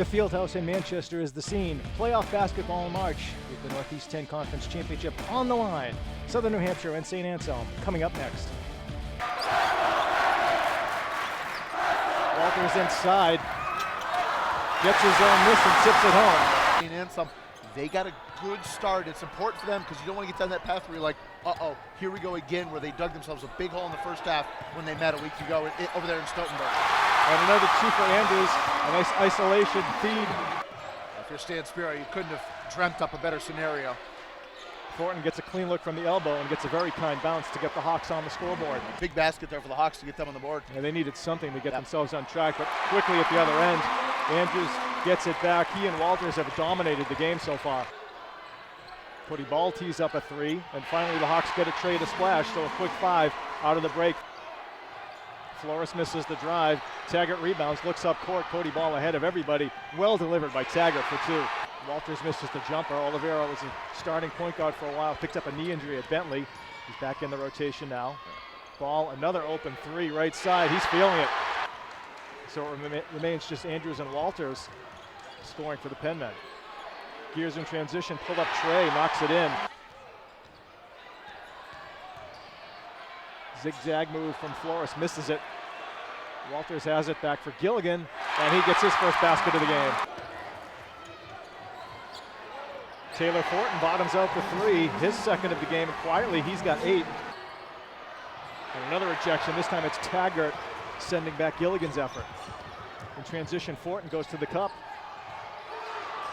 The Fieldhouse in Manchester is the scene. Playoff basketball in March with the Northeast 10 Conference Championship on the line. Southern New Hampshire and St. Anselm coming up next. Walters inside. Gets his own miss and tips it home. St. Anselm, they got a good start. It's important for them because you don't want to get down that path where you're like, uh-oh, here we go again, where they dug themselves a big hole in the first half when they met a week ago over there in Stoughtonburg. And another two for Andrews, a nice isolation feed. If you're Stan Spiro, you couldn't have dreamt up a better scenario. Thornton gets a clean look from the elbow and gets a very kind bounce to get the Hawks on the scoreboard. Big basket there for the Hawks to get them on the board. Yeah, they needed something to get themselves on track, but quickly at the other end, Andrews gets it back. He and Walters have dominated the game so far. Cody Ball tees up a three, and finally the Hawks get a trade, a splash, so a quick five out of the break. Flores misses the drive. Taggart rebounds, looks up court. Cody Ball ahead of everybody. Well delivered by Taggart for two. Walters misses the jumper. Oliveira was a starting point guard for a while. Picked up a knee injury at Bentley. He's back in the rotation now. Ball, another open three right side. He's feeling it. So it remains just Andrews and Walters scoring for the Penmen. Gears in transition, pull up Trey, knocks it in. Zigzag move from Flores, misses it. Walters has it back for Gilligan, and he gets his first basket of the game. Taylor Fortin bottoms out the three, his second of the game, and quietly he's got 8. And another rejection, this time it's Taggart sending back Gilligan's effort. In transition, Fortin goes to the cup.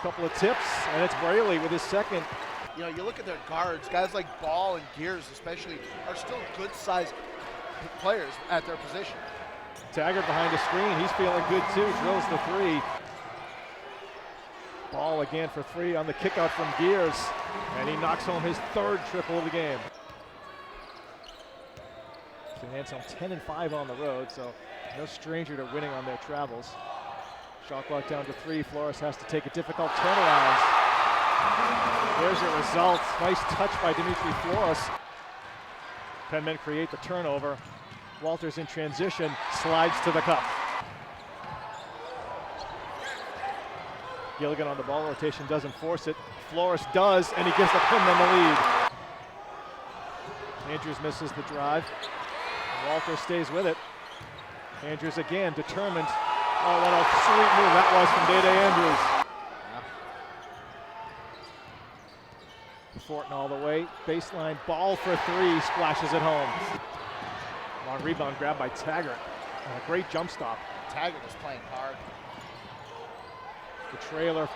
Couple of tips, and it's Braley with his second. You know, you look at their guards, guys like Ball and Gears especially are still good-sized players at their position. Taggart behind the screen, he's feeling good too, drills the three. Ball again for three on the kickout from Gears, and he knocks home his third triple of the game. St. Anselm 10-5 on the road, so no stranger to winning on their travels. Shot clock down to 3. Flores has to take a difficult turnaround. There's your result. Nice touch by Dimitri Flores. Penmen create the turnover. Walters in transition, slides to the cup. Gilligan on the ball rotation, doesn't force it. Flores does, and he gives the Penmen the lead. Andrews misses the drive. Walters stays with it. Andrews again, determined. Oh, what a sweet move that was from Day-Day Andrews. Fortin all the way, baseline, Ball for three, splashes it home. Long rebound grabbed by Taggart, and a great jump stop. Taggart is playing hard. The trailer,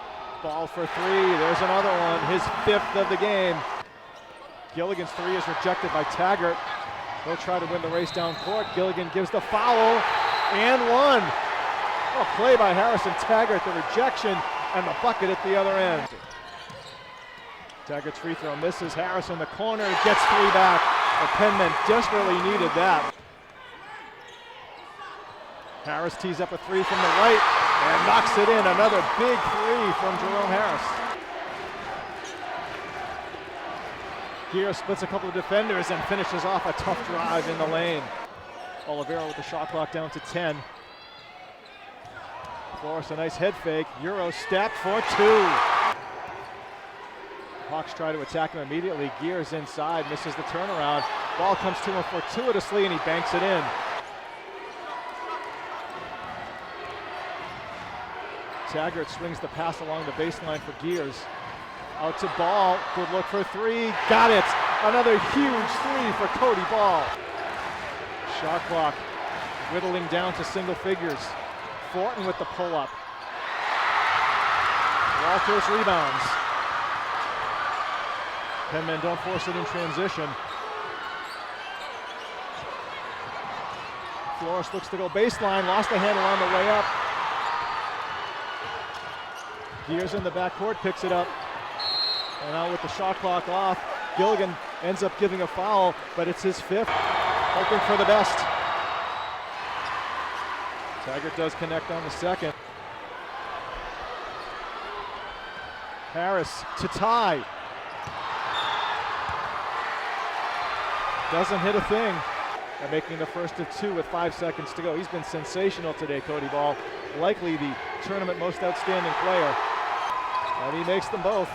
Ball for three, there's another one, his 5th of the game. Gilligan's three is rejected by Taggart. They'll try to win the race down court. Gilligan gives the foul, and one. Oh, play by Harrison Taggart, the rejection, and the bucket at the other end. Taggart's free throw misses. Harris in the corner, gets 3 back. The Penmen desperately needed that. Harris tees up a 3 from the right and knocks it in. Another big 3 from Jerome Harris. Gear splits a couple of defenders and finishes off a tough drive in the lane. Oliveira with the shot clock down to 10. Flores a nice head fake. Euro step for 2. Hawks try to attack him immediately. Gears inside, misses the turnaround. Ball comes to him fortuitously and he banks it in. Taggart swings the pass along the baseline for Gears. Out to Ball, good look for 3, got it! Another huge 3 for Cody Ball. Shot clock whittling down to single figures. Fortin with the pull-up. Walters rebounds. Penmen don't force it in transition. Flores looks to go baseline, lost the handle on the way up. Gears in the backcourt, picks it up. And now with the shot clock off, Gilligan ends up giving a foul, but it's his 5th, hoping for the best. Taggart does connect on the second. Harris to tie. Doesn't hit a thing. And making the first of 2 with 5 seconds to go. He's been sensational today, Cody Ball. Likely the tournament most outstanding player. And he makes them both.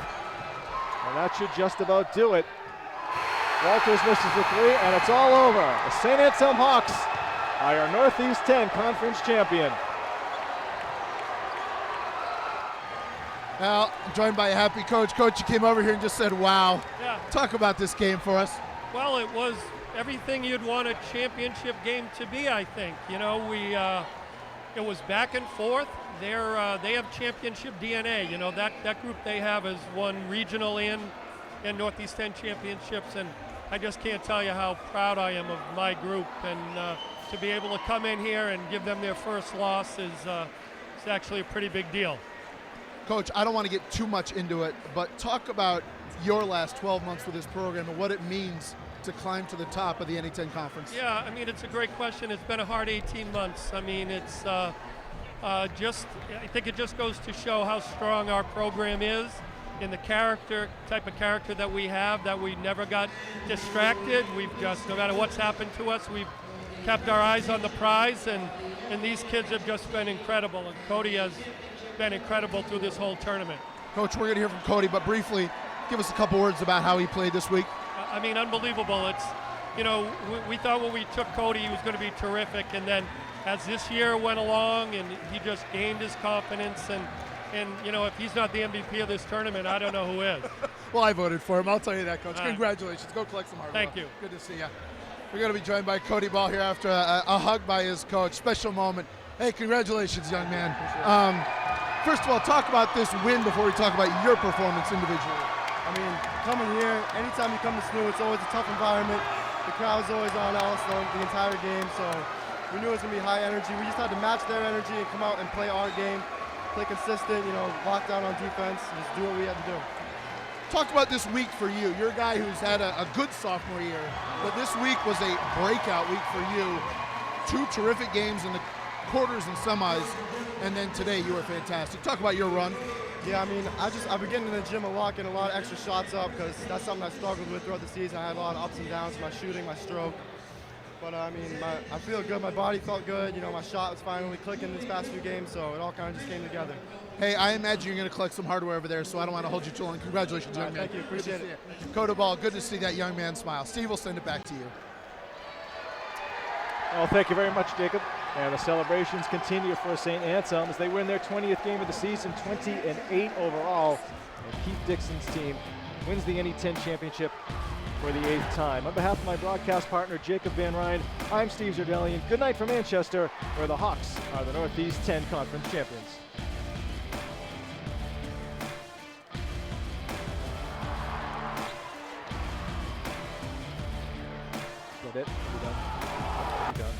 And that should just about do it. Walters misses the three, and it's all over. The St. Anselm Hawks are your Northeast 10 Conference champion. Now, I'm joined by a happy coach. Coach, you came over here and just said, wow. Yeah. Talk about this game for us. Well, it was everything you'd want a championship game to be, I think. You know, it was back and forth. They have championship DNA. You know, that group they have has won regional and Northeast 10 championships, and I just can't tell you how proud I am of my group. And to be able to come in here and give them their first loss is actually a pretty big deal. Coach, I don't want to get too much into it, but talk about your last 12 months with this program and what it means to climb to the top of the NE10 conference. Yeah, I mean, it's a great question. It's been a hard 18 months. I mean, it's I think it just goes to show how strong our program is in the type of character that we have, that we never got distracted. We've just, no matter what's happened to us, we've kept our eyes on the prize, and these kids have just been incredible. And Cody has been incredible through this whole tournament. Coach, we're going to hear from Cody, but briefly, give us a couple words about how he played this week. I mean, unbelievable. It's, you know, we thought when we took Cody, he was going to be terrific, and then as this year went along, and he just gained his confidence, and you know, if he's not the MVP of this tournament, I don't know who is. Well, I voted for him. I'll tell you that, Coach. Congratulations. Go collect some hardware. Thank you. Good to see you. We're going to be joined by Cody Ball here after a hug by his coach. Special moment. Hey, congratulations, young man. First of all, talk about this win before we talk about your performance individually. I mean, coming here, anytime you come to SNHU, it's always a tough environment. The crowd's always on us the entire game, so we knew it was going to be high energy. We just had to match their energy and come out and play our game, play consistent, you know, lock down on defense, and just do what we had to do. Talk about this week for you. You're a guy who's had a good sophomore year, but this week was a breakout week for you. 2 terrific games in the quarters and semis, and then today you were fantastic. Talk about your run. Yeah, I mean, I've been getting in the gym a lot, getting a lot of extra shots up, because that's something I struggled with throughout the season. I had a lot of ups and downs, my shooting, my stroke. But I mean, I feel good, my body felt good, you know, my shot was finally clicking this past few games, so it all kind of just came together. Hey, I imagine you're going to collect some hardware over there, so I don't want to hold you too long. Congratulations, young man. Thank you, appreciate it. Cody Ball, good to see that young man smile. Steve will send it back to you. Well, thank you very much, Jacob. And the celebrations continue for St. Anselm as they win their 20th game of the season, 20-8 overall. And Keith Dixon's team wins the NE10 championship for the 8th time. On behalf of my broadcast partner, Jacob Van Ryn, I'm Steve Zerdelian. Good night from Manchester, where the Hawks are the Northeast 10 Conference champions. Get it? Are we done? Are we done?